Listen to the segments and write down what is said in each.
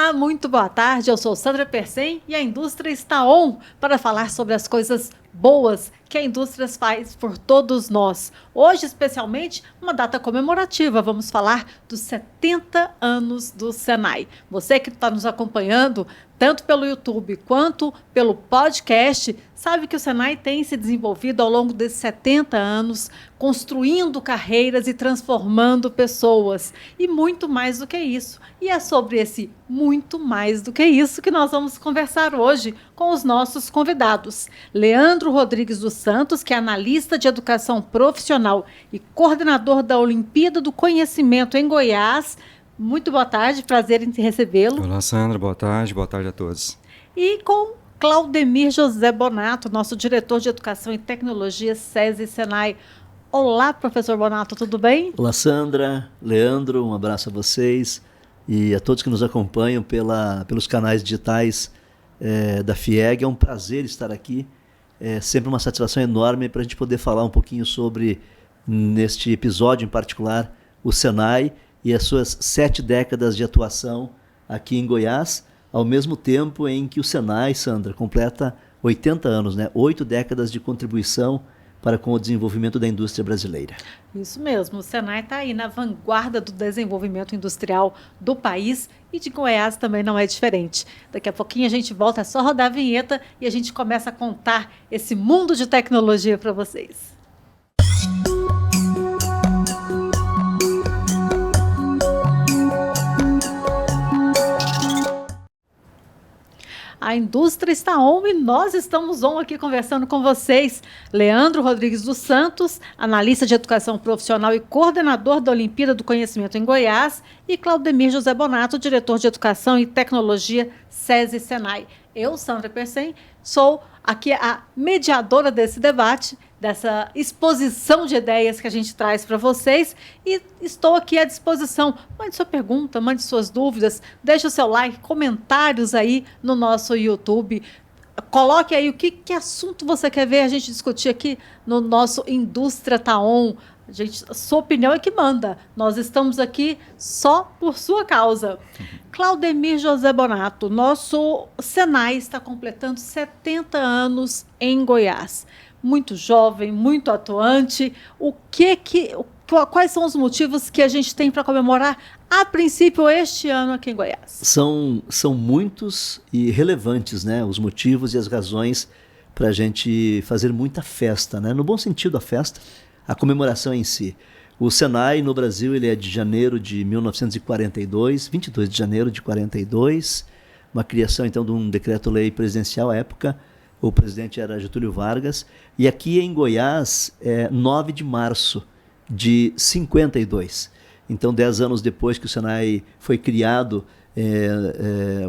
Olá, muito boa tarde. Eu sou Sandra Persen e a indústria está on para falar sobre as coisas boas que a indústria faz por todos nós. Hoje, especialmente, uma data comemorativa. Vamos falar dos 70 anos do Senai. Você que está nos acompanhando, tanto pelo YouTube quanto pelo podcast, sabe que o Senai tem se desenvolvido ao longo desses 70 anos, construindo carreiras e transformando pessoas. E muito mais do que isso. E é sobre esse muito mais do que isso que nós vamos conversar hoje com os nossos convidados. Leandro Rodrigues dos Santos, que é analista de educação profissional e coordenador da Olimpíada do Conhecimento em Goiás. Muito boa tarde, prazer em recebê-lo. Olá, Sandra, boa tarde a todos. E com Claudemir José Bonato, nosso diretor de Educação e Tecnologia, SESI e Senai. Olá, professor Bonato, tudo bem? Olá, Sandra, Leandro, um abraço a vocês e a todos que nos acompanham pelos canais digitais da FIEG. É um prazer estar aqui, é sempre uma satisfação enorme para a gente poder falar um pouquinho sobre, neste episódio em particular, o Senai e as suas 7 décadas de atuação aqui em Goiás, ao mesmo tempo em que o Senai, Sandra, completa 80 anos, né? 8 décadas de contribuição para com o desenvolvimento da indústria brasileira. Isso mesmo, o Senai está aí na vanguarda do desenvolvimento industrial do país e de Goiás também não é diferente. Daqui a pouquinho a gente volta, é só rodar a vinheta e a gente começa a contar esse mundo de tecnologia para vocês. A indústria está on e nós estamos on aqui conversando com vocês. Leandro Rodrigues dos Santos, analista de educação profissional e coordenador da Olimpíada do Conhecimento em Goiás, e Claudemir José Bonato, diretor de educação e tecnologia SESI Senai. Eu, Sandra Persen, sou aqui a mediadora desse debate, dessa exposição de ideias que a gente traz para vocês, e estou aqui à disposição. Mande sua pergunta, mande suas dúvidas, deixe o seu like, comentários aí no nosso YouTube. Coloque aí o que assunto você quer ver a gente discutir aqui no nosso Indústria Tá On. A sua opinião é que manda. Nós estamos aqui só por sua causa. Claudemir José Bonato, nosso Senai está completando 70 anos em Goiás. Muito jovem, muito atuante. Quais são os motivos que a gente tem para comemorar, a princípio, este ano aqui em Goiás? São muitos e relevantes, né, os motivos e as razões para a gente fazer muita festa, né? No bom sentido, a festa, a comemoração em si. O Senai no Brasil ele é de janeiro de 1942, 22 de janeiro de 42, uma criação então de um decreto-lei presidencial à época. O presidente era Getúlio Vargas, e aqui em Goiás é 9 de março de 52. Então, 10 anos depois que o Senai foi criado,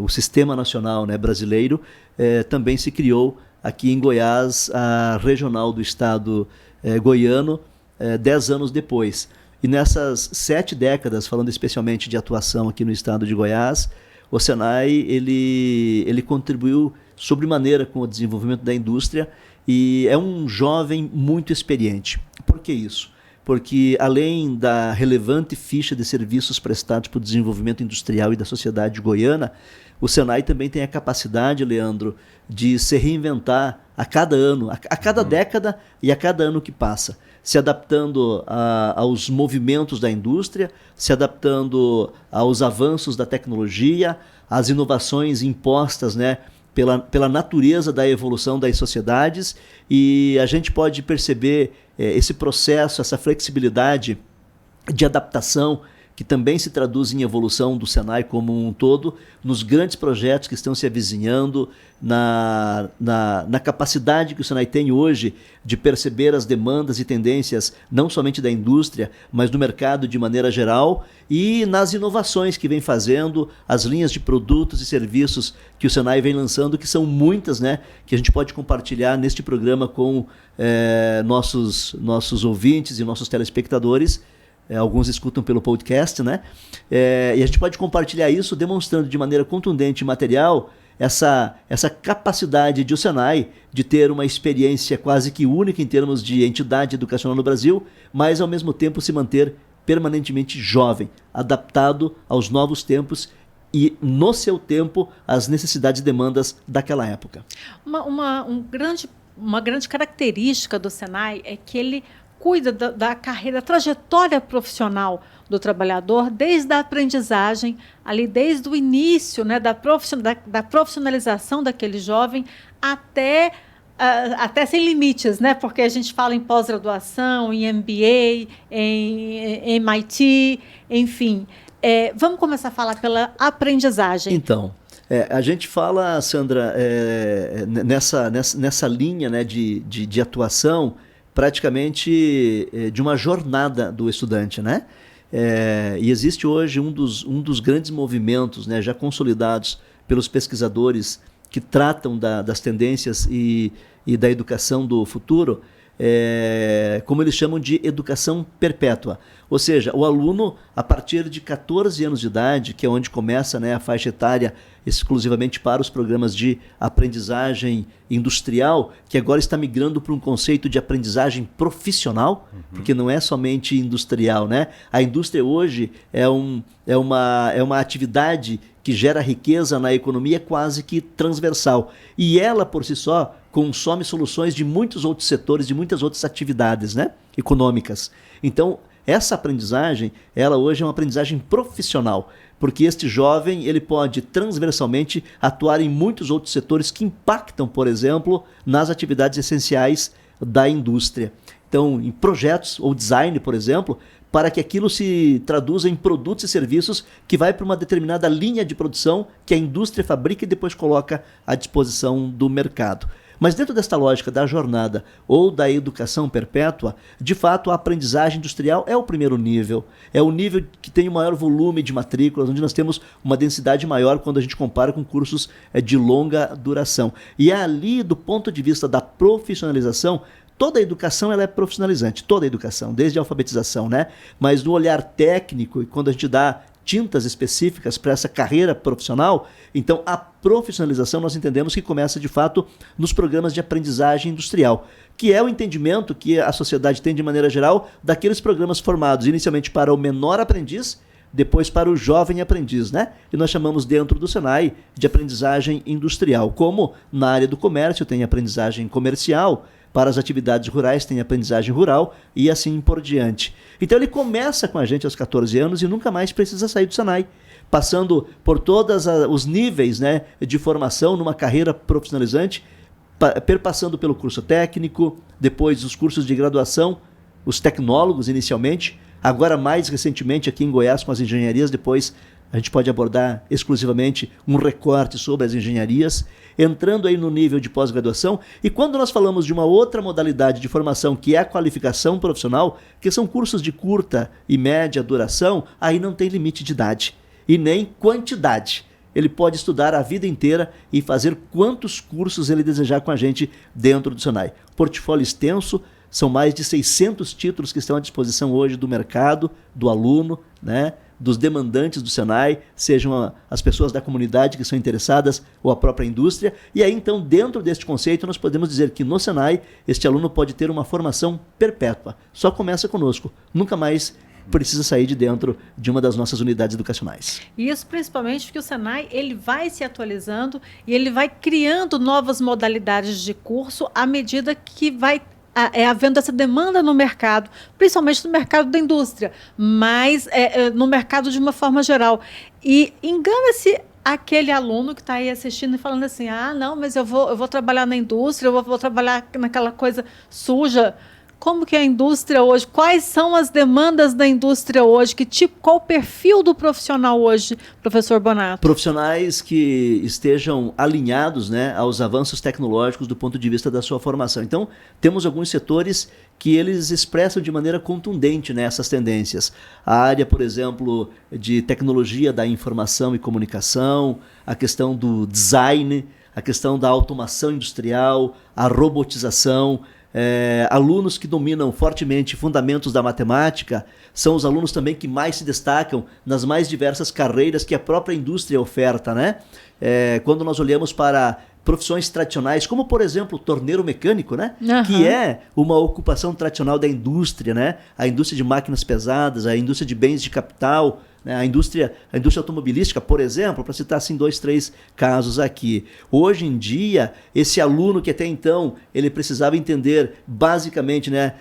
o Sistema Nacional, né, brasileiro, também se criou aqui em Goiás a regional do estado goiano, 10 anos depois. E nessas 7 décadas, falando especialmente de atuação aqui no estado de Goiás, o Senai ele contribuiu sobremaneira com o desenvolvimento da indústria e é um jovem muito experiente. Por que isso? Porque além da relevante ficha de serviços prestados para o desenvolvimento industrial e da sociedade goiana, o Senai também tem a capacidade, Leandro, de se reinventar a cada ano, a cada década e a cada ano que passa, se adaptando aos movimentos da indústria, se adaptando aos avanços da tecnologia, às inovações impostas, né, pela natureza da evolução das sociedades, e a gente pode perceber esse processo, essa flexibilidade de adaptação que também se traduz em evolução do Senai como um todo, nos grandes projetos que estão se avizinhando, na capacidade que o Senai tem hoje de perceber as demandas e tendências, não somente da indústria, mas do mercado de maneira geral, e nas inovações que vem fazendo, as linhas de produtos e serviços que o Senai vem lançando, que são muitas, né, que a gente pode compartilhar neste programa com nossos ouvintes e nossos telespectadores. Alguns escutam pelo podcast, né? E a gente pode compartilhar isso demonstrando de maneira contundente e material essa capacidade de o Senai de ter uma experiência quase que única em termos de entidade educacional no Brasil, mas ao mesmo tempo se manter permanentemente jovem, adaptado aos novos tempos e, no seu tempo, as necessidades e demandas daquela época. Uma grande característica do Senai é que ele cuida da carreira, da trajetória profissional do trabalhador, desde a aprendizagem, ali desde o início, né, da profissionalização daquele jovem até sem limites, né? Porque a gente fala em pós-graduação, em MBA, em MIT, enfim. Vamos começar a falar pela aprendizagem. Então, a gente fala, Sandra, nessa linha, né, de atuação, praticamente de uma jornada do estudante, né? E existe hoje um dos grandes movimentos, né, já consolidados pelos pesquisadores que tratam das tendências e da educação do futuro, como eles chamam de educação perpétua. Ou seja, o aluno, a partir de 14 anos de idade, que é onde começa, né, a faixa etária exclusivamente para os programas de aprendizagem industrial, que agora está migrando para um conceito de aprendizagem profissional, porque não é somente industrial, né? A indústria hoje é uma atividade que gera riqueza na economia quase que transversal. E ela, por si só, consome soluções de muitos outros setores, de muitas outras atividades, né, econômicas. Então, essa aprendizagem, ela hoje é uma aprendizagem profissional, porque este jovem ele pode transversalmente atuar em muitos outros setores que impactam, por exemplo, nas atividades essenciais da indústria. Então, em projetos ou design, por exemplo, para que aquilo se traduza em produtos e serviços que vai para uma determinada linha de produção que a indústria fabrica e depois coloca à disposição do mercado. Mas dentro desta lógica da jornada ou da educação perpétua, de fato a aprendizagem industrial é o primeiro nível. É o nível que tem o maior volume de matrículas, onde nós temos uma densidade maior quando a gente compara com cursos de longa duração. E é ali, do ponto de vista da profissionalização, toda a educação ela é profissionalizante, toda a educação, desde a alfabetização, né? Mas no olhar técnico, e quando a gente dá tintas específicas para essa carreira profissional, então a profissionalização nós entendemos que começa de fato nos programas de aprendizagem industrial, que é o entendimento que a sociedade tem de maneira geral daqueles programas formados inicialmente para o menor aprendiz, depois para o jovem aprendiz, né? E nós chamamos dentro do Senai de aprendizagem industrial, como na área do comércio tem aprendizagem comercial, para as atividades rurais tem aprendizagem rural e assim por diante. Então ele começa com a gente aos 14 anos e nunca mais precisa sair do Senai, passando por todos os níveis, né, de formação numa carreira profissionalizante, perpassando pelo curso técnico, depois os cursos de graduação, os tecnólogos inicialmente, agora mais recentemente aqui em Goiás com as engenharias, depois a gente pode abordar exclusivamente um recorte sobre as engenharias, entrando aí no nível de pós-graduação. E quando nós falamos de uma outra modalidade de formação, que é a qualificação profissional, que são cursos de curta e média duração, aí não tem limite de idade e nem quantidade. Ele pode estudar a vida inteira e fazer quantos cursos ele desejar com a gente dentro do Senai. Portfólio extenso, são mais de 600 títulos que estão à disposição hoje do mercado, do aluno, né? Dos demandantes do Senai, sejam as pessoas da comunidade que são interessadas ou a própria indústria. E aí, então, dentro deste conceito, nós podemos dizer que no Senai, este aluno pode ter uma formação perpétua. Só começa conosco, nunca mais precisa sair de dentro de uma das nossas unidades educacionais. Isso principalmente porque o Senai ele vai se atualizando e ele vai criando novas modalidades de curso à medida que vai havendo essa demanda no mercado, principalmente no mercado da indústria, mas no mercado de uma forma geral. E engana-se aquele aluno que está aí assistindo e falando assim, não, mas eu vou trabalhar na indústria, eu vou trabalhar naquela coisa suja. Como que é a indústria hoje? Quais são as demandas da indústria hoje? Qual o perfil do profissional hoje, professor Bonato? Profissionais que estejam alinhados, né, aos avanços tecnológicos do ponto de vista da sua formação. Então, temos alguns setores que eles expressam de maneira contundente, né, essas tendências. A área, por exemplo, de tecnologia da informação e comunicação, a questão do design, a questão da automação industrial, a robotização. Alunos que dominam fortemente fundamentos da matemática são os alunos também que mais se destacam nas mais diversas carreiras que a própria indústria oferta, né? Quando nós olhamos para profissões tradicionais, como por exemplo o torneiro mecânico, né? Uhum. Que é uma ocupação tradicional da indústria, né? A indústria de máquinas pesadas, a indústria de bens de capital, né? A indústria automobilística, por exemplo, para citar assim 2, 3 casos aqui. Hoje em dia, esse aluno que até então ele precisava entender basicamente, né,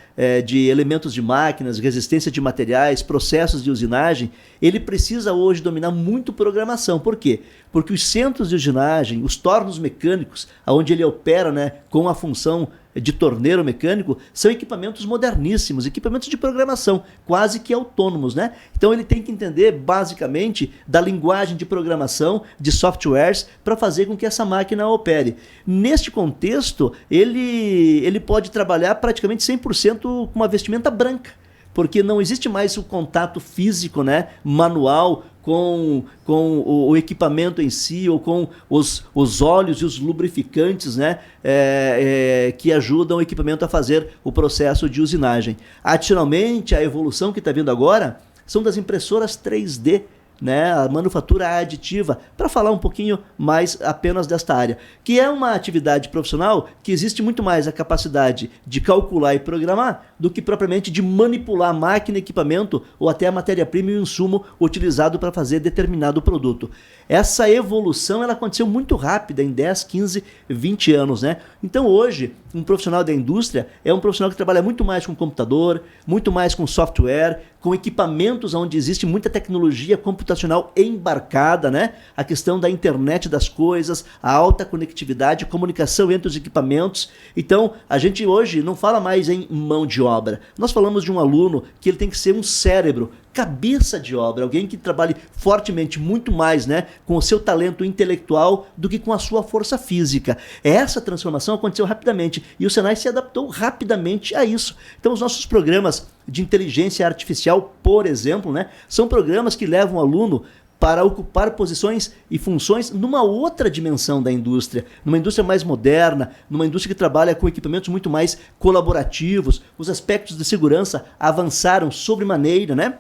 de elementos de máquinas, resistência de materiais, processos de usinagem, ele precisa hoje dominar muito programação. Por quê? Porque os centros de usinagem, os tornos mecânicos, onde ele opera, né, com a função de torneiro mecânico, são equipamentos moderníssimos, equipamentos de programação, quase que autônomos, né? Então ele tem que entender basicamente da linguagem de programação, de softwares, para fazer com que essa máquina opere. Neste contexto, ele pode trabalhar praticamente 100% com uma vestimenta branca, porque não existe mais o contato físico, né, manual, com o equipamento em si, ou com os óleos e os lubrificantes, né, que ajudam o equipamento a fazer o processo de usinagem. Adicionalmente, a evolução que está vindo agora são das impressoras 3D, né, a manufatura aditiva, para falar um pouquinho mais apenas desta área, que é uma atividade profissional que existe muito mais a capacidade de calcular e programar do que propriamente de manipular máquina, equipamento ou até a matéria-prima e o insumo utilizado para fazer determinado produto. Essa evolução ela aconteceu muito rápida, em 10, 15, 20 anos, né? Então hoje, um profissional da indústria é um profissional que trabalha muito mais com computador, muito mais com software, com equipamentos onde existe muita tecnologia computacional embarcada, né? A questão da internet das coisas, a alta conectividade, comunicação entre os equipamentos. Então, a gente hoje não fala mais em mão de obra. Nós falamos de um aluno que ele tem que ser um cérebro, cabeça de obra, alguém que trabalhe fortemente, muito mais, né, com o seu talento intelectual do que com a sua força física. Essa transformação aconteceu rapidamente e o Senai se adaptou rapidamente a isso. Então os nossos programas de inteligência artificial, por exemplo, né, são programas que levam o aluno para ocupar posições e funções numa outra dimensão da indústria, numa indústria mais moderna, numa indústria que trabalha com equipamentos muito mais colaborativos. Os aspectos de segurança avançaram sobremaneira, né?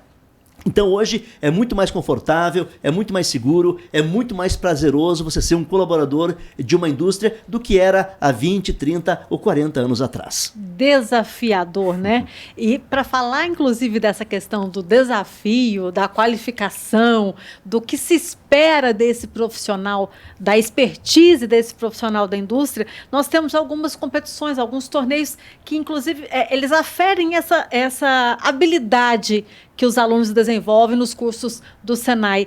Então hoje é muito mais confortável, é muito mais seguro, é muito mais prazeroso você ser um colaborador de uma indústria do que era há 20, 30 ou 40 anos atrás. Desafiador, né? E para falar, inclusive, dessa questão do desafio, da qualificação, do que se espera desse profissional, da expertise desse profissional da indústria, nós temos algumas competições, alguns torneios que, inclusive, eles aferem essa habilidade que os alunos desenvolvem nos cursos do Senai.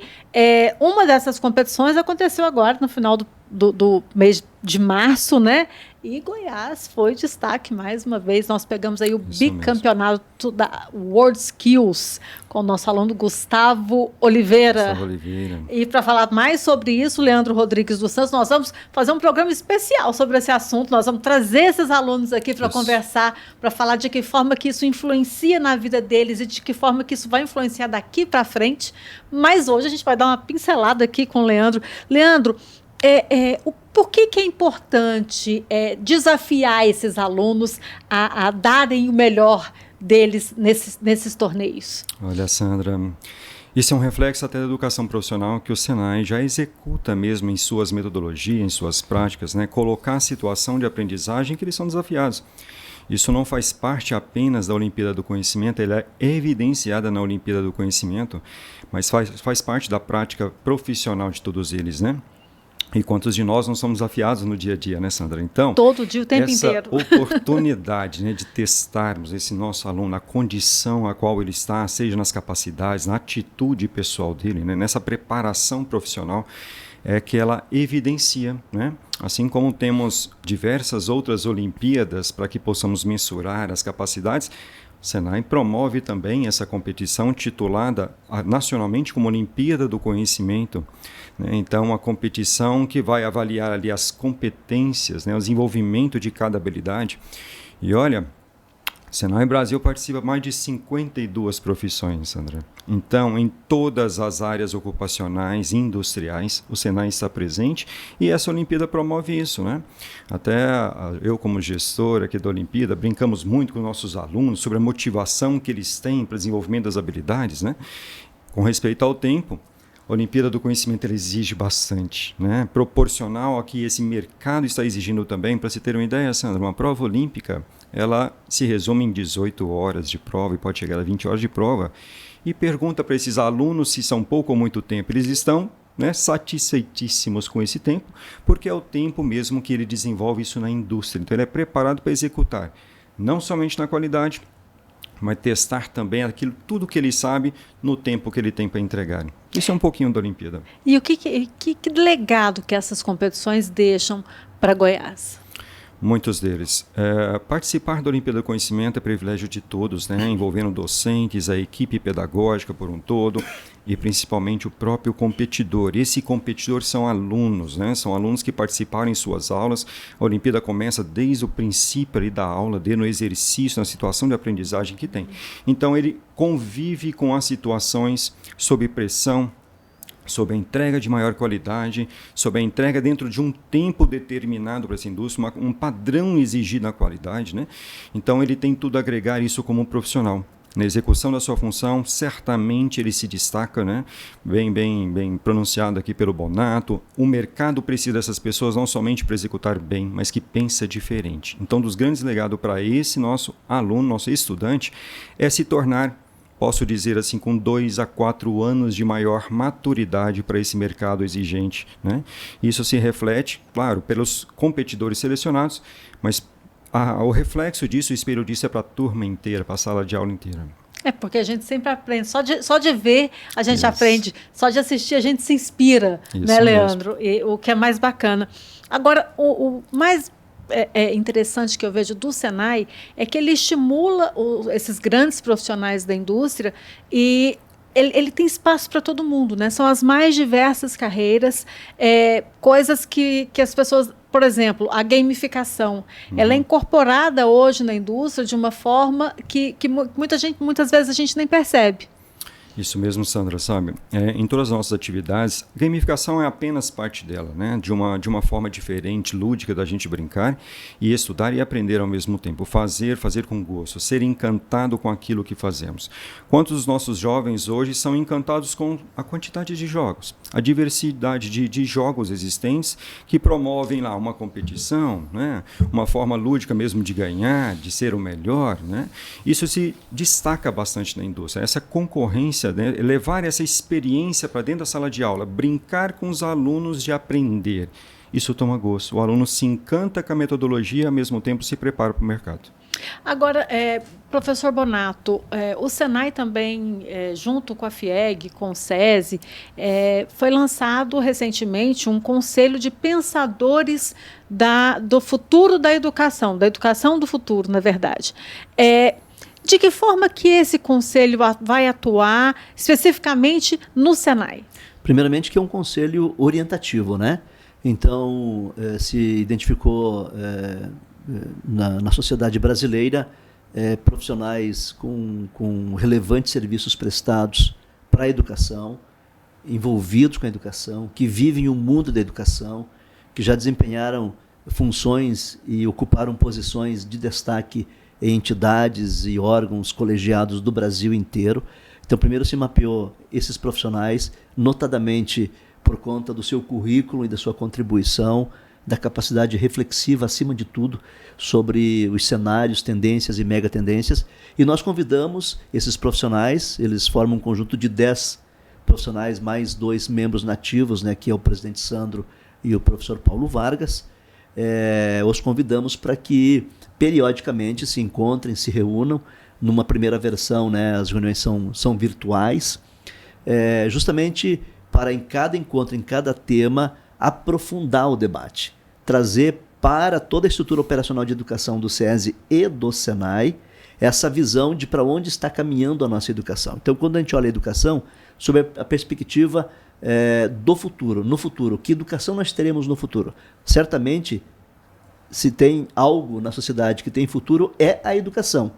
Uma dessas competições aconteceu agora, no final do mês de março, né? E Goiás foi destaque mais uma vez. Nós pegamos aí o bicampeonato da World Skills com o nosso aluno Gustavo Oliveira. E para falar mais sobre isso, Leandro Rodrigues dos Santos, nós vamos fazer um programa especial sobre esse assunto. Nós vamos trazer esses alunos aqui para conversar, para falar de que forma que isso influencia na vida deles e de que forma que isso vai influenciar daqui para frente. Mas hoje a gente vai dar uma pincelada aqui com o Leandro. Leandro, por que é importante desafiar esses alunos a darem o melhor deles nesses torneios? Olha, Sandra, isso é um reflexo até da educação profissional que o Senai já executa mesmo em suas metodologias, em suas práticas, né? Colocar a situação de aprendizagem que eles são desafiados. Isso não faz parte apenas da Olimpíada do Conhecimento, ela é evidenciada na Olimpíada do Conhecimento, mas faz parte da prática profissional de todos eles, né? E quantos de nós não somos desafiados no dia a dia, né, Sandra? Então, todo dia, o tempo inteiro. Essa oportunidade, né, de testarmos esse nosso aluno, na condição a qual ele está, seja nas capacidades, na atitude pessoal dele, né, nessa preparação profissional, é que ela evidencia, né? Assim como temos diversas outras Olimpíadas para que possamos mensurar as capacidades, o Senai promove também essa competição titulada nacionalmente como Olimpíada do Conhecimento, né? Então, uma competição que vai avaliar ali as competências, né? O desenvolvimento de cada habilidade. E olha, o Senai Brasil participa mais de 52 profissões, Sandra. Então, em todas as áreas ocupacionais e industriais, o Senai está presente e essa Olimpíada promove isso, né? Até eu, como gestor aqui da Olimpíada, brincamos muito com nossos alunos sobre a motivação que eles têm para o desenvolvimento das habilidades, né? Com respeito ao tempo, a Olimpíada do Conhecimento ela exige bastante, né? Proporcional a que esse mercado está exigindo também. Para se ter uma ideia, Sandra, uma prova olímpica, ela se resume em 18 horas de prova e pode chegar a 20 horas de prova. e pergunta para esses alunos se são pouco ou muito tempo. Eles estão, né, satisfeitíssimos com esse tempo, porque é o tempo mesmo que ele desenvolve isso na indústria. Então ele é preparado para executar, não somente na qualidade, mas testar também tudo que ele sabe no tempo que ele tem para entregar. Isso é um pouquinho da Olimpíada. E o que legado que essas competições deixam para Goiás? Muitos deles. Participar da Olimpíada do Conhecimento é privilégio de todos, né? Envolvendo docentes, a equipe pedagógica por um todo e principalmente o próprio competidor. Esse competidor são alunos, né? São alunos que participaram em suas aulas. A Olimpíada começa desde o princípio ali da aula, no exercício, na situação de aprendizagem que tem. Então ele convive com as situações sob pressão, sobre a entrega de maior qualidade, sobre a entrega dentro de um tempo determinado para essa indústria, um padrão exigido na qualidade, né? Então ele tem tudo a agregar isso como um profissional. Na execução da sua função, certamente ele se destaca, né? Bem pronunciado aqui pelo Bonato. O mercado precisa dessas pessoas não somente para executar bem, mas que pensa diferente. Então, dos grandes legados para esse nosso aluno, nosso estudante, é se tornar, posso dizer assim, com 2 a 4 anos de maior maturidade para esse mercado exigente, né? Isso se reflete, claro, pelos competidores selecionados, mas o reflexo disso, o espelho disso é para a turma inteira, para a sala de aula inteira. É porque a gente sempre aprende, só de ver a gente Isso. aprende, só de assistir a gente se inspira, Isso né, mesmo. Leandro? E, o que é mais bacana. Agora, o mais interessante que eu vejo do Senai é que ele estimula esses grandes profissionais da indústria e ele tem espaço para todo mundo, né? São as mais diversas carreiras, coisas que as pessoas... Por exemplo, a gamificação, ela é incorporada hoje na indústria de uma forma que muitas vezes a gente nem percebe. Isso mesmo, Sandra, sabe? Em todas as nossas atividades, gamificação é apenas parte dela, né? De uma forma diferente, lúdica, da gente brincar e estudar e aprender ao mesmo tempo. Fazer com gosto, ser encantado com aquilo que fazemos. Quantos dos nossos jovens hoje são encantados com a quantidade de jogos, a diversidade de jogos existentes que promovem lá uma competição, né? Uma forma lúdica mesmo de ganhar, de ser o melhor, né? Isso se destaca bastante na indústria, essa concorrência, né? Levar essa experiência para dentro da sala de aula, brincar com os alunos de aprender. Isso toma gosto. O aluno se encanta com a metodologia e, ao mesmo tempo, se prepara para o mercado. Agora, professor Bonato, o Senai também, junto com a FIEG, com o SESI, foi lançado recentemente um conselho de pensadores do futuro da educação do futuro, na verdade. De que forma que esse conselho vai atuar especificamente no Senai? Primeiramente que é um conselho orientativo, né? Então, se identificou na sociedade brasileira profissionais com relevantes serviços prestados para a educação, envolvidos com a educação, que vivem o mundo da educação, que já desempenharam funções e ocuparam posições de destaque em entidades e órgãos colegiados do Brasil inteiro. Então, primeiro se mapeou esses profissionais, notadamente por conta do seu currículo e da sua contribuição, da capacidade reflexiva, acima de tudo, sobre os cenários, tendências e megatendências. E nós convidamos esses profissionais, eles formam um conjunto de 10 profissionais, mais 2 membros nativos, né, que é o presidente Sandro e o professor Paulo Vargas. Os convidamos para que periodicamente se encontrem, se reúnam. Numa primeira versão, né, as reuniões são virtuais, justamente para em cada encontro, em cada tema, aprofundar o debate, trazer para toda a estrutura operacional de educação do SESI e do Senai essa visão de para onde está caminhando a nossa educação. Então, quando a gente olha a educação, sob a perspectiva do futuro, no futuro, que educação nós teremos no futuro? Certamente, se tem algo na sociedade que tem futuro, é a educação.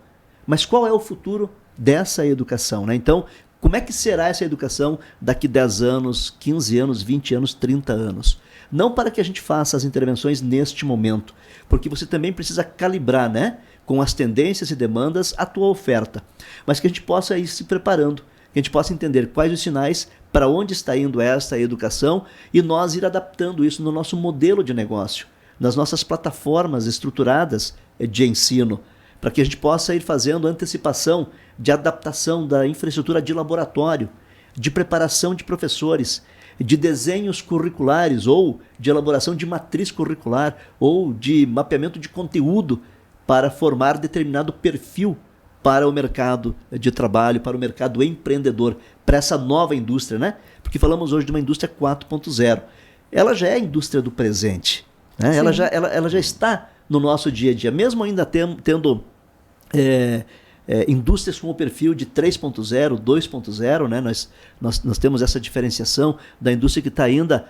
Mas qual é o futuro dessa educação, né? Então, como é que será essa educação daqui 10 anos, 15 anos, 20 anos, 30 anos? Não para que a gente faça as intervenções neste momento, porque você também precisa calibrar, né, com as tendências e demandas a tua oferta, mas que a gente possa ir se preparando, que a gente possa entender quais os sinais, para onde está indo esta educação e nós ir adaptando isso no nosso modelo de negócio, nas nossas plataformas estruturadas de ensino, para que a gente possa ir fazendo antecipação de adaptação da infraestrutura de laboratório, de preparação de professores, de desenhos curriculares ou de elaboração de matriz curricular ou de mapeamento de conteúdo para formar determinado perfil para o mercado de trabalho, para o mercado empreendedor, para essa nova indústria, né? Porque falamos hoje de uma indústria 4.0. Ela já é a indústria do presente, né? Ela já está no nosso dia a dia, mesmo ainda tendo indústrias com o perfil de 3.0, 2.0, né? Nós temos essa diferenciação da indústria que está ainda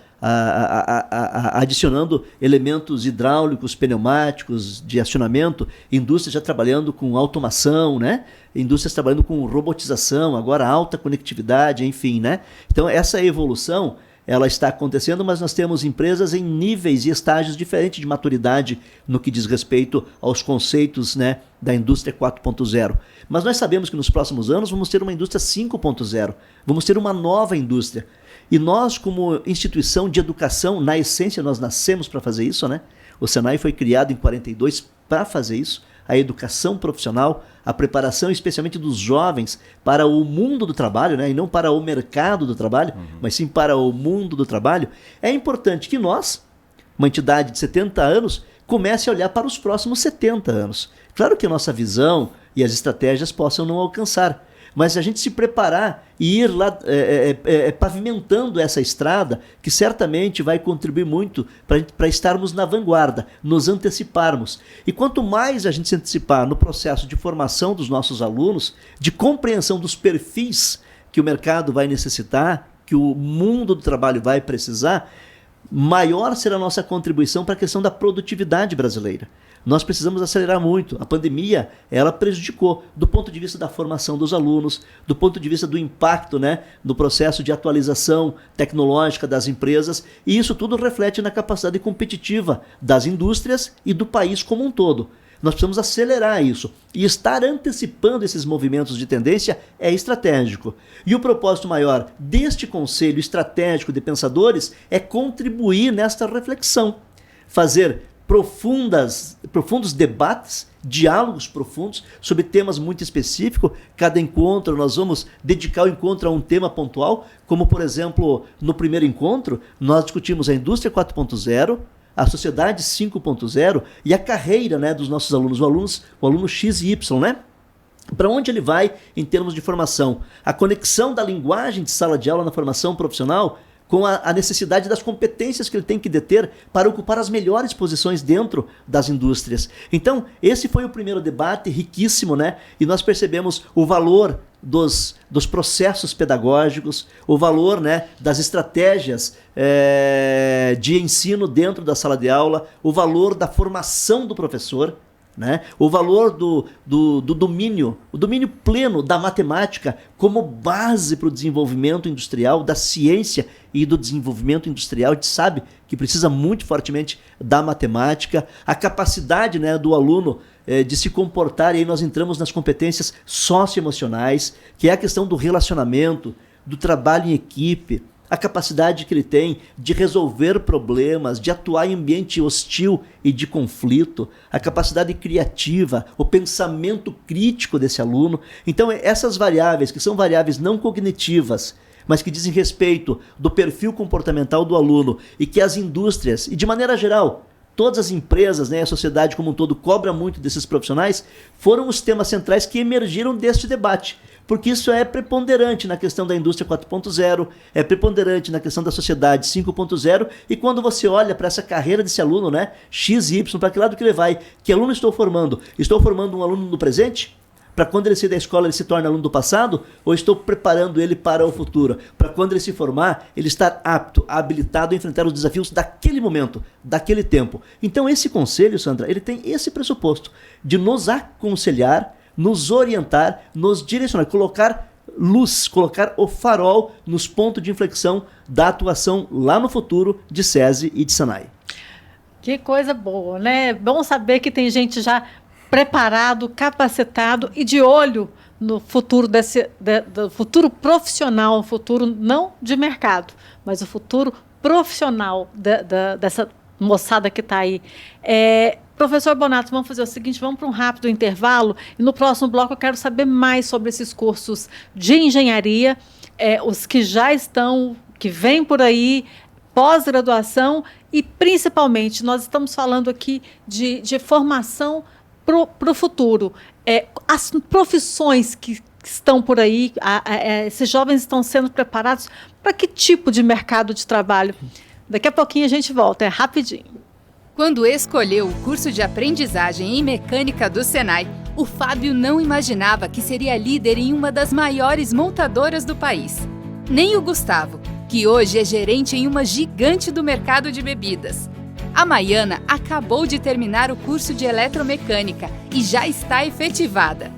adicionando elementos hidráulicos, pneumáticos, de acionamento, indústrias já trabalhando com automação, né? Indústrias trabalhando com robotização, agora alta conectividade, enfim, né? Então essa evolução ela está acontecendo, mas nós temos empresas em níveis e estágios diferentes de maturidade no que diz respeito aos conceitos, né, da indústria 4.0. Mas nós sabemos que nos próximos anos vamos ter uma indústria 5.0, vamos ter uma nova indústria. E nós, como instituição de educação, na essência nós nascemos para fazer isso, né? O Senai foi criado em 42 para fazer isso. A educação profissional, a preparação especialmente dos jovens para o mundo do trabalho, né? E não para o mercado do trabalho, mas sim para o mundo do trabalho. É importante que nós, uma entidade de 70 anos, comece a olhar para os próximos 70 anos. Claro que a nossa visão e as estratégias possam não alcançar, mas a gente se preparar e ir lá pavimentando essa estrada, que certamente vai contribuir muito para estarmos na vanguarda, nos anteciparmos. E quanto mais a gente se antecipar no processo de formação dos nossos alunos, de compreensão dos perfis que o mercado vai necessitar, que o mundo do trabalho vai precisar, maior será a nossa contribuição para a questão da produtividade brasileira. Nós precisamos acelerar muito. A pandemia, ela prejudicou do ponto de vista da formação dos alunos, do ponto de vista do impacto, né, no processo de atualização tecnológica das empresas, e isso tudo reflete na capacidade competitiva das indústrias e do país como um todo. Nós precisamos acelerar isso. E estar antecipando esses movimentos de tendência é estratégico. E o propósito maior deste Conselho Estratégico de Pensadores é contribuir nesta reflexão, fazer profundos debates, diálogos profundos sobre temas muito específicos. Cada encontro, nós vamos dedicar o encontro a um tema pontual, como, por exemplo, no primeiro encontro, nós discutimos a indústria 4.0, a sociedade 5.0 e a carreira, né, dos nossos alunos, o aluno X e Y, né? Para onde ele vai em termos de formação. A conexão da linguagem de sala de aula na formação profissional com a necessidade das competências que ele tem que deter para ocupar as melhores posições dentro das indústrias. Então, esse foi o primeiro debate, riquíssimo, né? E nós percebemos o valor dos processos pedagógicos, o valor, né, das estratégias de ensino dentro da sala de aula, o valor da formação do professor, né? O valor do domínio, o domínio pleno da matemática como base para o desenvolvimento industrial, da ciência e do desenvolvimento industrial. A gente sabe que precisa muito fortemente da matemática, a capacidade, né, do aluno de se comportar, e aí nós entramos nas competências socioemocionais, que é a questão do relacionamento, do trabalho em equipe, a capacidade que ele tem de resolver problemas, de atuar em ambiente hostil e de conflito, a capacidade criativa, o pensamento crítico desse aluno. Então, essas variáveis, que são variáveis não cognitivas, mas que dizem respeito do perfil comportamental do aluno, e que as indústrias, e de maneira geral, todas as empresas, né, a sociedade como um todo cobra muito desses profissionais, foram os temas centrais que emergiram deste debate. Porque isso é preponderante na questão da indústria 4.0, é preponderante na questão da sociedade 5.0, e quando você olha para essa carreira desse aluno, né, X, Y, para que lado que ele vai? Que aluno estou formando? Estou formando um aluno do presente? Para quando ele sair da escola ele se torna aluno do passado? Ou estou preparando ele para o futuro? Para quando ele se formar, ele estar apto, habilitado a enfrentar os desafios daquele momento, daquele tempo. Então esse conselho, Sandra, ele tem esse pressuposto de nos aconselhar, nos orientar, nos direcionar, colocar luz, colocar o farol nos pontos de inflexão da atuação lá no futuro de SESI e de Senai. Que coisa boa, né? Bom saber que tem gente já preparado, capacitado e de olho no futuro do futuro profissional, o futuro não de mercado, mas o futuro profissional dessa moçada que está aí. Professor Bonato, vamos fazer o seguinte, vamos para um rápido intervalo e no próximo bloco eu quero saber mais sobre esses cursos de engenharia, os que já estão, que vêm por aí, pós-graduação e, principalmente, nós estamos falando aqui de formação para o futuro. As profissões que estão por aí, esses jovens estão sendo preparados para que tipo de mercado de trabalho? Daqui a pouquinho a gente volta, rapidinho. Quando escolheu o curso de aprendizagem em mecânica do Senai, o Fábio não imaginava que seria líder em uma das maiores montadoras do país. Nem o Gustavo, que hoje é gerente em uma gigante do mercado de bebidas. A Maiana acabou de terminar o curso de eletromecânica e já está efetivada.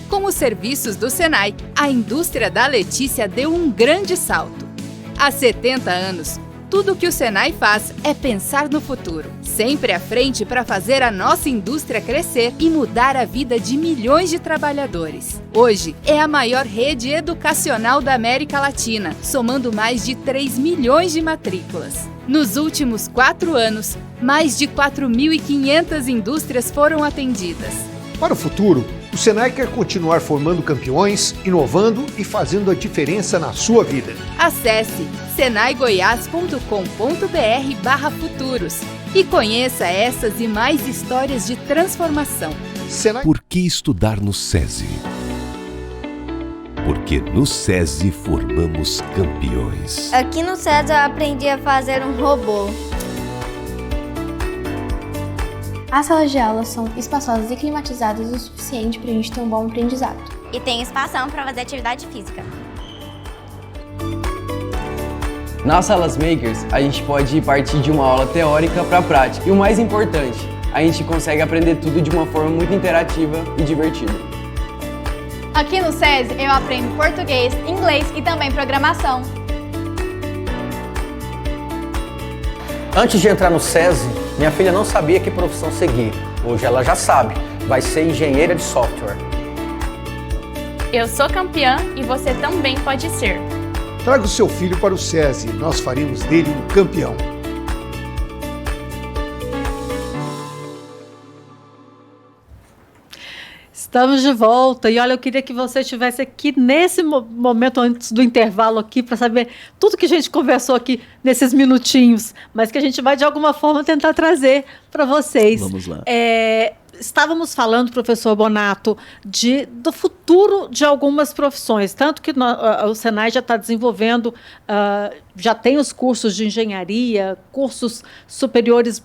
Com os serviços do Senai, a indústria da Letícia deu um grande salto. Há 70 anos, tudo o que o Senai faz é pensar no futuro, sempre à frente para fazer a nossa indústria crescer e mudar a vida de milhões de trabalhadores. Hoje, é a maior rede educacional da América Latina, somando mais de 3 milhões de matrículas. Nos últimos 4 anos, mais de 4.500 indústrias foram atendidas. Para o futuro, o Senai quer continuar formando campeões, inovando e fazendo a diferença na sua vida. Acesse senaigoias.com.br/futuros e conheça essas e mais histórias de transformação. Senai... Por que estudar no SESI? Porque no SESI formamos campeões. Aqui no SESI eu aprendi a fazer um robô. As salas de aula são espaçosas e climatizadas o suficiente para a gente ter um bom aprendizado. E tem espação para fazer atividade física. Nas salas makers, a gente pode partir de uma aula teórica para a prática. E o mais importante, a gente consegue aprender tudo de uma forma muito interativa e divertida. Aqui no SESI eu aprendo português, inglês e também programação. Antes de entrar no SESI, minha filha não sabia que profissão seguir. Hoje ela já sabe, vai ser engenheira de software. Eu sou campeã e você também pode ser. Traga o seu filho para o SESI, nós faremos dele um campeão. Estamos de volta e olha, eu queria que você estivesse aqui nesse momento antes do intervalo aqui para saber tudo que a gente conversou aqui nesses minutinhos, mas que a gente vai de alguma forma tentar trazer para vocês. Vamos lá. Estávamos falando, professor Bonato, do futuro de algumas profissões, tanto que o Senai já está desenvolvendo, já tem os cursos de engenharia, cursos superiores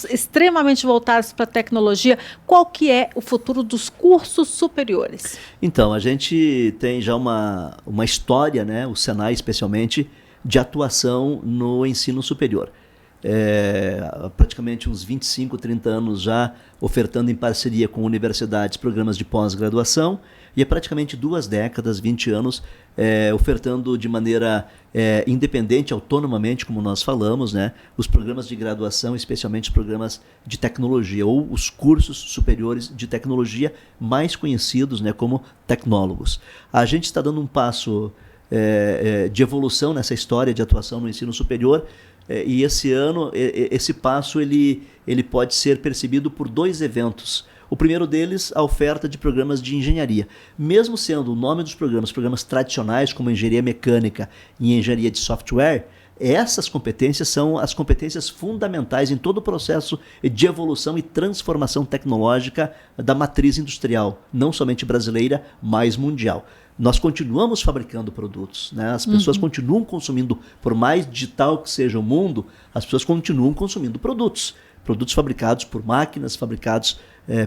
extremamente voltados para a tecnologia. Qual que é o futuro dos cursos superiores? Então, a gente tem já uma história, né, o Senai especialmente, de atuação no ensino superior. Praticamente uns 25, 30 anos já ofertando em parceria com universidades programas de pós-graduação e praticamente 2 décadas, 20 anos, ofertando de maneira independente, autonomamente, como nós falamos, né, os programas de graduação, especialmente os programas de tecnologia ou os cursos superiores de tecnologia mais conhecidos, né, como tecnólogos. A gente está dando um passo de evolução nessa história de atuação no ensino superior. E esse ano, esse passo ele pode ser percebido por 2 eventos. O primeiro deles, a oferta de programas de engenharia. Mesmo sendo o nome dos programas tradicionais, como engenharia mecânica e engenharia de software, essas competências são as competências fundamentais em todo o processo de evolução e transformação tecnológica da matriz industrial, não somente brasileira, mas mundial. Nós continuamos fabricando produtos, né? As pessoas continuam consumindo, por mais digital que seja o mundo, as pessoas continuam consumindo produtos fabricados por máquinas, fabricados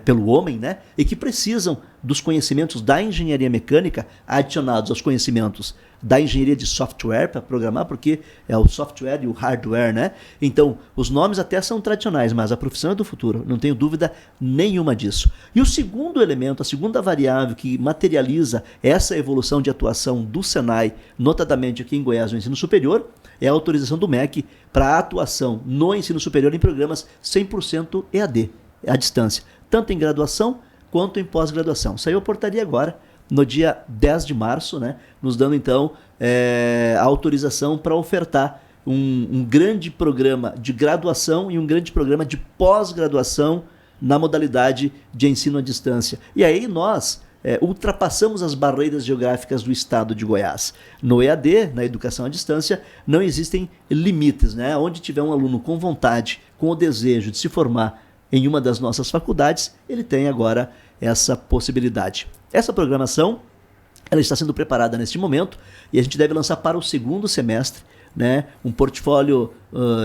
pelo homem, né? E que precisam dos conhecimentos da engenharia mecânica adicionados aos conhecimentos da engenharia de software para programar, porque é o software e o hardware, né? Então, os nomes até são tradicionais, mas a profissão é do futuro, não tenho dúvida nenhuma disso. E o segundo elemento, a segunda variável que materializa essa evolução de atuação do Senai, notadamente aqui em Goiás no ensino superior, é a autorização do MEC para a atuação no ensino superior em programas 100% EAD, à distância, tanto em graduação quanto em pós-graduação. Saiu a portaria agora, no dia 10 de março, né, nos dando então a autorização para ofertar um grande programa de graduação e um grande programa de pós-graduação na modalidade de ensino à distância. E aí nós ultrapassamos as barreiras geográficas do estado de Goiás. No EAD, na educação à distância, não existem limites, né? Onde tiver um aluno com vontade, com o desejo de se formar em uma das nossas faculdades, ele tem agora essa possibilidade. Essa programação, ela está sendo preparada neste momento e a gente deve lançar para o segundo semestre, né, um portfólio,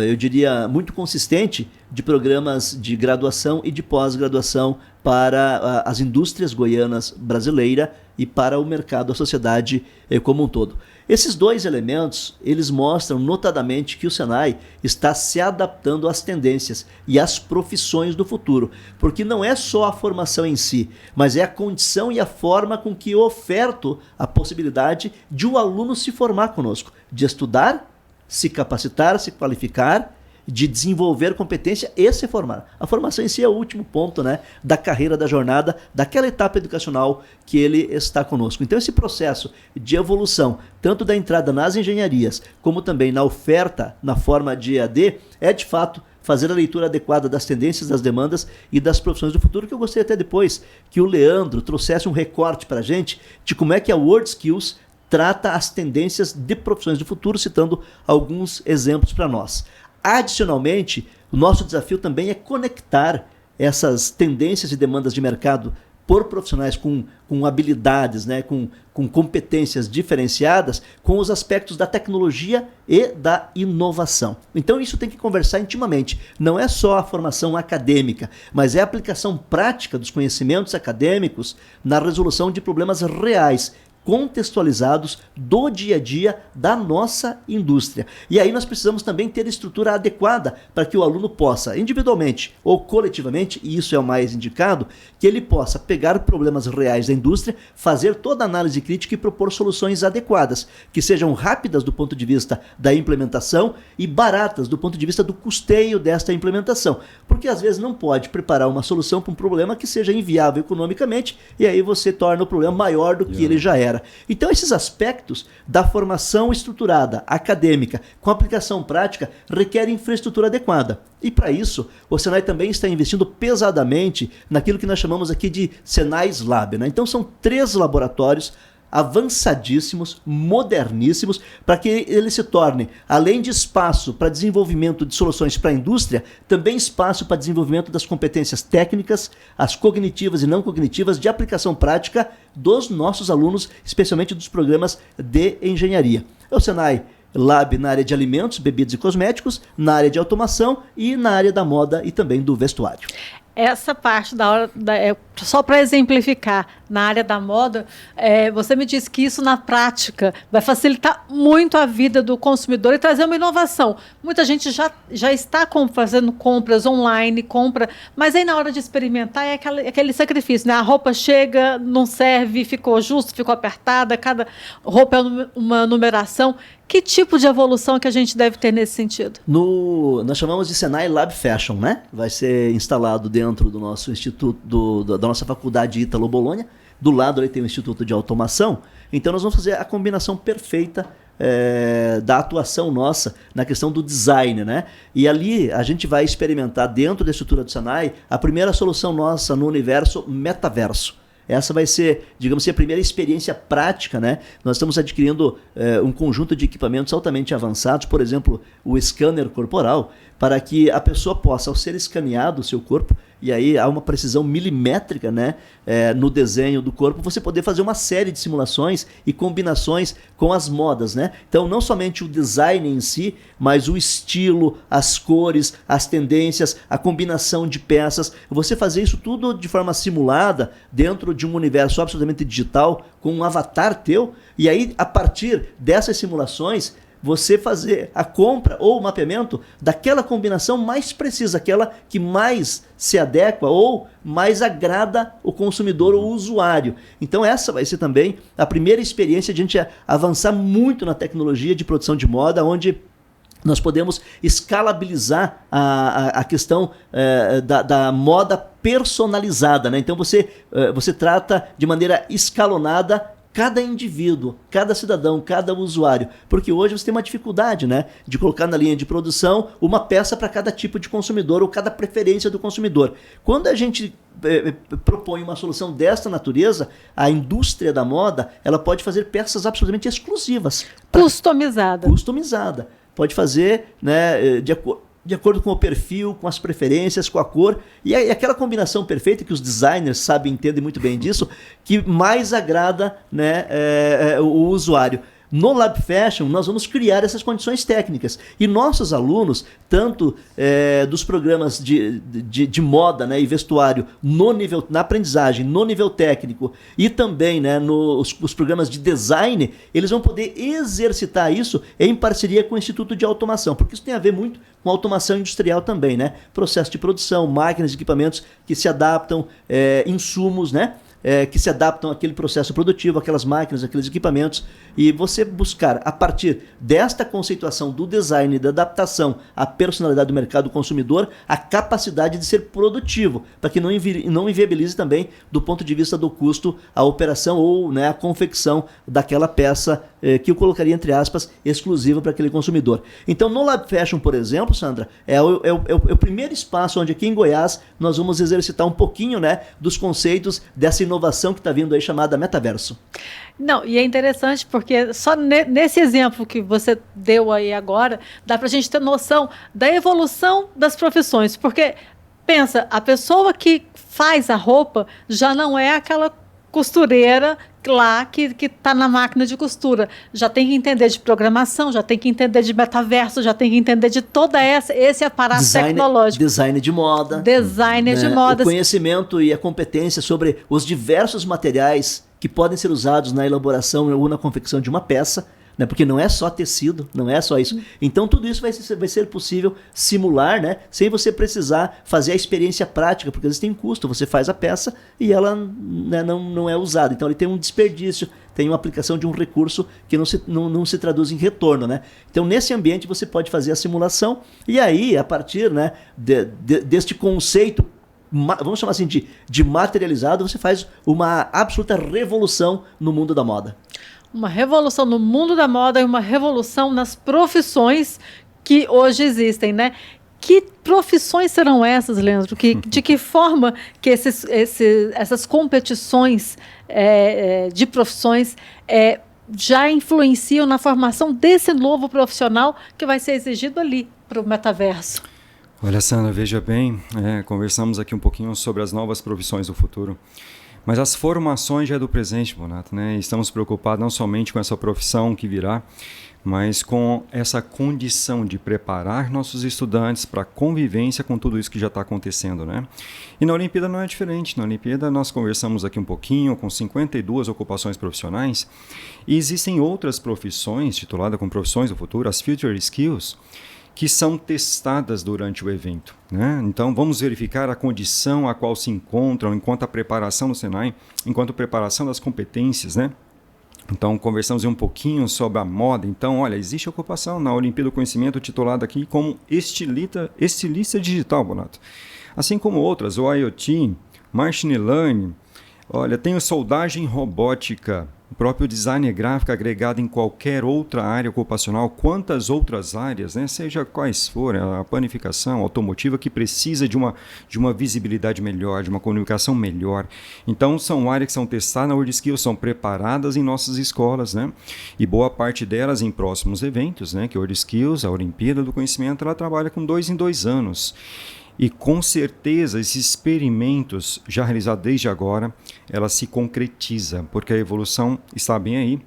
eu diria, muito consistente de programas de graduação e de pós-graduação para as indústrias goianas brasileiras e para o mercado, a sociedade como um todo. Esses dois elementos, eles mostram notadamente que o Senai está se adaptando às tendências e às profissões do futuro, porque não é só a formação em si, mas é a condição e a forma com que eu oferto a possibilidade de um aluno se formar conosco, de estudar, se capacitar, se qualificar, de desenvolver competência e se formar. A formação em si é o último ponto, né, da carreira, da jornada, daquela etapa educacional que ele está conosco. Então esse processo de evolução, tanto da entrada nas engenharias, como também na oferta na forma de EAD, é de fato fazer a leitura adequada das tendências, das demandas e das profissões do futuro, que eu gostaria até depois que o Leandro trouxesse um recorte para a gente de como é que a WorldSkills trata as tendências de profissões do futuro, citando alguns exemplos para nós. Adicionalmente, o nosso desafio também é conectar essas tendências e demandas de mercado por profissionais com habilidades, né, com competências diferenciadas, com os aspectos da tecnologia e da inovação. Então isso tem que conversar intimamente. Não é só a formação acadêmica, mas é a aplicação prática dos conhecimentos acadêmicos na resolução de problemas reais, contextualizados do dia a dia da nossa indústria. E aí nós precisamos também ter estrutura adequada para que o aluno possa, individualmente ou coletivamente, e isso é o mais indicado, que ele possa pegar problemas reais da indústria, fazer toda a análise crítica e propor soluções adequadas, que sejam rápidas do ponto de vista da implementação e baratas do ponto de vista do custeio desta implementação. Porque às vezes não pode preparar uma solução para um problema que seja inviável economicamente e aí você torna o problema maior do que ele já era. Então esses aspectos da formação estruturada, acadêmica, com aplicação prática, requerem infraestrutura adequada. E para isso, o Senai também está investindo pesadamente naquilo que nós chamamos aqui de Senai Lab, né? Então são 3 laboratórios avançadíssimos, moderníssimos, para que ele se torne, além de espaço para desenvolvimento de soluções para a indústria, também espaço para desenvolvimento das competências técnicas, as cognitivas e não cognitivas, de aplicação prática dos nossos alunos, especialmente dos programas de engenharia. É o Senai Lab na área de alimentos, bebidas e cosméticos, na área de automação e na área da moda e também do vestuário. Essa parte só para exemplificar, na área da moda, você me disse que isso na prática vai facilitar muito a vida do consumidor e trazer uma inovação. Muita gente já está fazendo compras online, mas aí na hora de experimentar é aquele sacrifício, né? A roupa chega, não serve, ficou justo, ficou apertada, cada roupa é uma numeração. Que tipo de evolução que a gente deve ter nesse sentido? Nós chamamos de Senai Lab Fashion, né? Vai ser instalado dentro do nosso instituto, da nossa faculdade Ítalo-Bolonha. Do lado ali tem o Instituto de Automação. Então nós vamos fazer a combinação perfeita da atuação nossa na questão do design, né? E ali a gente vai experimentar dentro da estrutura do Senai a primeira solução nossa no universo metaverso. Essa vai ser, digamos assim, a primeira experiência prática, né? Nós estamos adquirindo um conjunto de equipamentos altamente avançados, por exemplo, o scanner corporal, para que a pessoa possa, ao ser escaneado o seu corpo, e aí há uma precisão milimétrica, né, no desenho do corpo, você poder fazer uma série de simulações e combinações com as modas, né? Então, não somente o design em si, mas o estilo, as cores, as tendências, a combinação de peças. Você fazer isso tudo de forma simulada, dentro de um universo absolutamente digital, com um avatar teu, e aí, a partir dessas simulações, você fazer a compra ou o mapeamento daquela combinação mais precisa, aquela que mais se adequa ou mais agrada o consumidor ou o usuário. Então essa vai ser também a primeira experiência de a gente avançar muito na tecnologia de produção de moda, onde nós podemos escalabilizar a questão da moda personalizada, né? Então você trata de maneira escalonada cada indivíduo, cada cidadão, cada usuário. Porque hoje você tem uma dificuldade, né, de colocar na linha de produção uma peça para cada tipo de consumidor ou cada preferência do consumidor. Quando a gente propõe uma solução desta natureza, a indústria da moda, ela pode fazer peças absolutamente exclusivas. Customizada. Pode fazer, né, de acordo com o perfil, com as preferências, com a cor, e aquela combinação perfeita que os designers sabem, entendem muito bem disso, que mais agrada, né, o usuário. No Lab Fashion, nós vamos criar essas condições técnicas. E nossos alunos, tanto dos programas de moda, né, e vestuário na aprendizagem, no nível técnico, e também, né, os programas de design, eles vão poder exercitar isso em parceria com o Instituto de Automação, porque isso tem a ver muito com automação industrial também, né? Processo de produção, máquinas e equipamentos que se adaptam, insumos, né? Que se adaptam àquele processo produtivo, aquelas máquinas, aqueles equipamentos, e você buscar, a partir desta conceituação do design, da adaptação à personalidade do mercado consumidor, a capacidade de ser produtivo, para que não inviabilize também, do ponto de vista do custo, a operação ou, né, a confecção daquela peça que eu colocaria, entre aspas, exclusiva para aquele consumidor. Então, no Lab Fashion, por exemplo, Sandra, é o primeiro espaço onde aqui em Goiás nós vamos exercitar um pouquinho, né, dos conceitos dessa inovação que está vindo aí, chamada metaverso. Não, e é interessante porque só nesse exemplo que você deu aí agora, dá para a gente ter noção da evolução das profissões. Porque, pensa, a pessoa que faz a roupa já não é aquela costureira lá que está na máquina de costura. Já tem que entender de programação, já tem que entender de metaverso, já tem que entender de toda esse aparato tecnológico. Design de moda. Designer, né, de moda. O conhecimento e a competência sobre os diversos materiais que podem ser usados na elaboração ou na confecção de uma peça, né? Porque não é só tecido, não é só isso. Então tudo isso vai ser possível simular, né? Sem você precisar fazer a experiência prática, porque às vezes tem um custo, você faz a peça e ela, né, não é usada. Então ele tem um desperdício, tem uma aplicação de um recurso que não se traduz em retorno, né? Então nesse ambiente você pode fazer a simulação e aí, a partir, né, deste conceito, vamos chamar assim de materializado, você faz uma absoluta revolução no mundo da moda. Uma revolução no mundo da moda e uma revolução nas profissões que hoje existem, né? Que profissões serão essas, Leandro? De que forma que essas competições de profissões já influenciam na formação desse novo profissional que vai ser exigido ali para o metaverso? Olha, Sandra, veja bem, conversamos aqui um pouquinho sobre as novas profissões do futuro. Mas as formações já é do presente, Bonato, né? Estamos preocupados não somente com essa profissão que virá, mas com essa condição de preparar nossos estudantes para a convivência com tudo isso que já está acontecendo, né? E na Olimpíada não é diferente. Na Olimpíada nós conversamos aqui um pouquinho com 52 ocupações profissionais e existem outras profissões, tituladas como profissões do futuro, as Future Skills, que são testadas durante o evento, né? Então vamos verificar a condição a qual se encontram enquanto a preparação do Senai, enquanto a preparação das competências, né? Então conversamos um pouquinho sobre a moda. Então, olha, existe ocupação na Olimpíada do Conhecimento titulada aqui como estilista digital, Bonato. Assim como outras, o IoT, Machine Learning, olha, tem a soldagem robótica, o próprio design gráfico agregado em qualquer outra área ocupacional, quantas outras áreas, né, seja quais forem, a panificação automotiva que precisa de uma visibilidade melhor, de uma comunicação melhor. Então, são áreas que são testadas na WorldSkills, são preparadas em nossas escolas, né, e boa parte delas em próximos eventos, né, que a WorldSkills, a Olimpíada do Conhecimento, ela trabalha com 2 em 2 anos. E com certeza esses experimentos já realizados desde agora, ela se concretiza, porque a evolução está bem aí.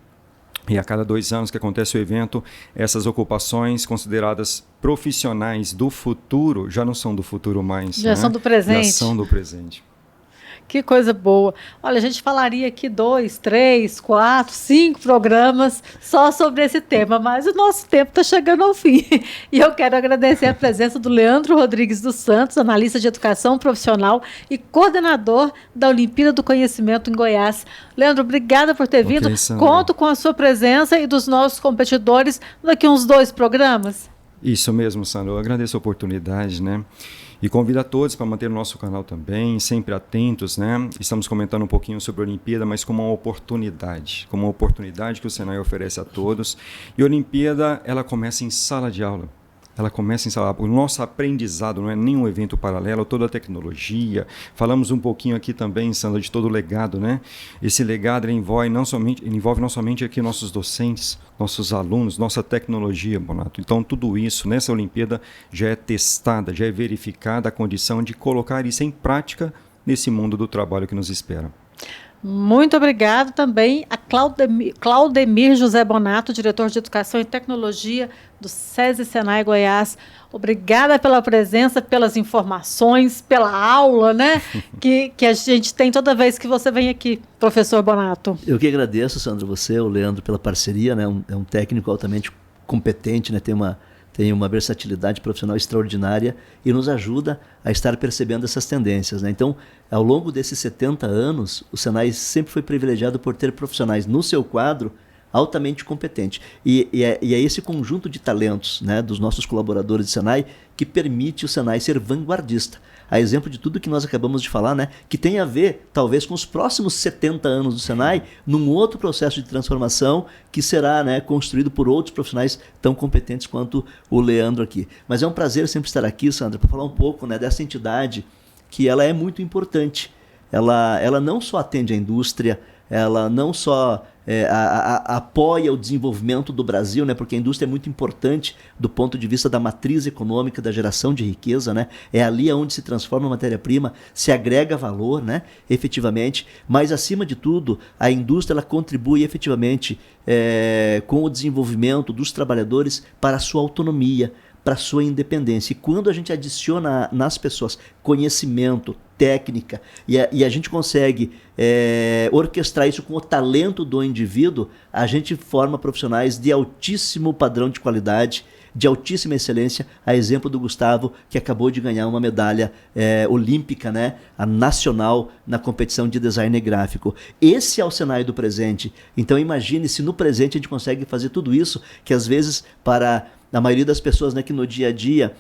E a cada 2 anos que acontece o evento, essas ocupações consideradas profissionais do futuro já não são do futuro mais. Já, né? São do presente. Já são do presente. Que coisa boa. Olha, a gente falaria aqui 2, 3, 4, 5 programas só sobre esse tema, mas o nosso tempo está chegando ao fim. E eu quero agradecer a presença do Leandro Rodrigues dos Santos, analista de educação profissional e coordenador da Olimpíada do Conhecimento em Goiás. Leandro, obrigada por ter vindo. Sandra. Conto com a sua presença e dos nossos competidores daqui a uns 2 programas. Isso mesmo, Sandro. Eu agradeço a oportunidade, né? E convido a todos para manter o nosso canal também, sempre atentos, né? Estamos comentando um pouquinho sobre a Olimpíada, mas como uma oportunidade que o Senai oferece a todos. E a Olimpíada, ela começa em sala de aula. Ela começa em sala. O nosso aprendizado não é nenhum evento paralelo, toda a tecnologia. Falamos um pouquinho aqui também, Sandra, de todo o legado, né? Esse legado envolve não somente aqui nossos docentes, nossos alunos, nossa tecnologia, Bonato. Então, tudo isso nessa Olimpíada já é testada, já é verificada a condição de colocar isso em prática nesse mundo do trabalho que nos espera. Muito obrigado também a Claudemir José Bonato, diretor de Educação e Tecnologia do SESI Senai Goiás. Obrigada pela presença, pelas informações, pela aula, né, que a gente tem toda vez que você vem aqui, professor Bonato. Eu que agradeço, Sandra, você, o Leandro, pela parceria, né, é um técnico altamente competente, né, tem uma versatilidade profissional extraordinária e nos ajuda a estar percebendo essas tendências, né? Então, ao longo desses 70 anos, o Senai sempre foi privilegiado por ter profissionais no seu quadro altamente competentes. E é esse conjunto de talentos, né, dos nossos colaboradores do Senai que permite o Senai ser vanguardista. A exemplo de tudo que nós acabamos de falar, né, que tem a ver, talvez, com os próximos 70 anos do Senai, num outro processo de transformação que será, né, construído por outros profissionais tão competentes quanto o Leandro aqui. Mas é um prazer sempre estar aqui, Sandra, para falar um pouco, né, dessa entidade que ela é muito importante. Ela não só atende a indústria, ela não só apoia o desenvolvimento do Brasil, né, porque a indústria é muito importante do ponto de vista da matriz econômica, da geração de riqueza, né, é ali onde se transforma a matéria-prima, se agrega valor, né, efetivamente, mas acima de tudo, a indústria ela contribui efetivamente com o desenvolvimento dos trabalhadores para a sua autonomia, para a sua independência. E quando a gente adiciona nas pessoas conhecimento, técnica, e a gente consegue orquestrar isso com o talento do indivíduo, a gente forma profissionais de altíssimo padrão de qualidade, de altíssima excelência, a exemplo do Gustavo, que acabou de ganhar uma medalha olímpica, né, a nacional, na competição de design gráfico. Esse é o Senai do presente. Então imagine se no presente a gente consegue fazer tudo isso, que às vezes para a maioria das pessoas, né, que no dia a dia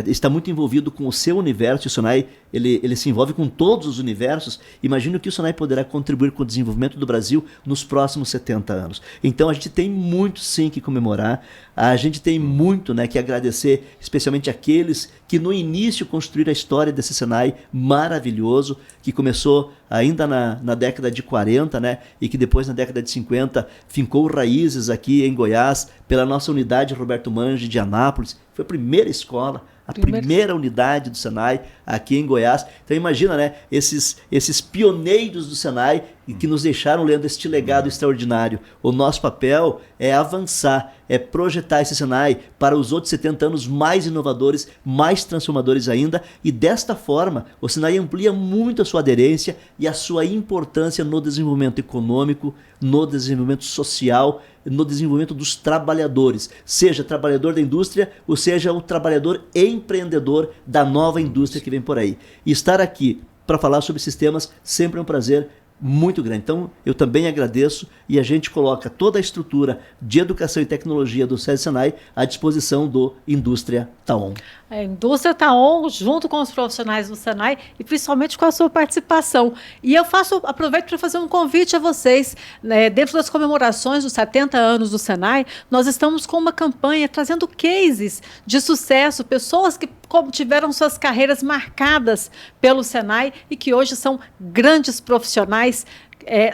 está muito envolvido com o seu universo, e o Senai ele se envolve com todos os universos. Imagine o que o Senai poderá contribuir com o desenvolvimento do Brasil nos próximos 70 anos. Então a gente tem muito sim que comemorar, a gente tem muito, né, que agradecer, especialmente aqueles que no início construíram a história desse Senai maravilhoso, que começou ainda na década de 40, né, e que depois na década de 50 fincou raízes aqui em Goiás, pela nossa unidade Roberto Mange de Anápolis. Foi a primeira escola, a primeira unidade do Senai aqui em Goiás. Então imagina, né, esses pioneiros do Senai que nos deixaram, Leandro, este legado extraordinário. O nosso papel é avançar, é projetar esse Senai para os outros 70 anos mais inovadores, mais transformadores ainda, e desta forma o Senai amplia muito a sua aderência e a sua importância no desenvolvimento econômico, no desenvolvimento social, no desenvolvimento dos trabalhadores, seja trabalhador da indústria ou seja o trabalhador empreendedor da nova indústria que vem por aí. E estar aqui para falar sobre sistemas sempre é um prazer muito grande. Então, eu também agradeço, e a gente coloca toda a estrutura de educação e tecnologia do SESI Senai à disposição do Indústria Taon. A Indústria Taon, junto com os profissionais do Senai e principalmente com a sua participação. E eu aproveito para fazer um convite a vocês, né, dentro das comemorações dos 70 anos do Senai, nós estamos com uma campanha trazendo cases de sucesso, pessoas que tiveram suas carreiras marcadas pelo Senai e que hoje são grandes profissionais.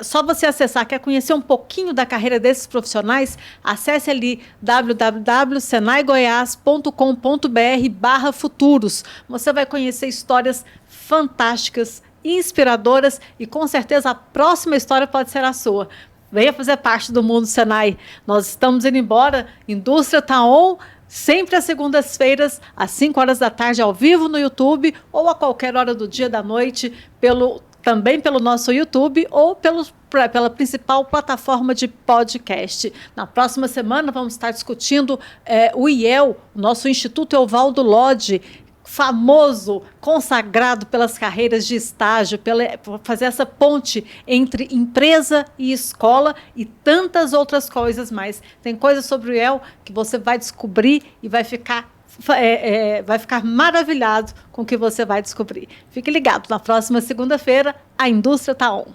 Só você acessar, quer conhecer um pouquinho da carreira desses profissionais, acesse ali www.senaigoias.com.br/futuros. Você vai conhecer histórias fantásticas, inspiradoras, e com certeza a próxima história pode ser a sua. Venha fazer parte do mundo Senai. Nós estamos indo embora. Indústria Taon, sempre às segundas-feiras, às 5 horas da tarde, ao vivo no YouTube, ou a qualquer hora do dia, da noite, também pelo nosso YouTube ou pela principal plataforma de podcast. Na próxima semana vamos estar discutindo o IEL, nosso Instituto Evaldo Lodge, famoso, consagrado pelas carreiras de estágio, por fazer essa ponte entre empresa e escola e tantas outras coisas mais. Tem coisas sobre o IEL que você vai descobrir e vai ficar maravilhado com o que você vai descobrir. Fique ligado, na próxima segunda-feira, a indústria está on.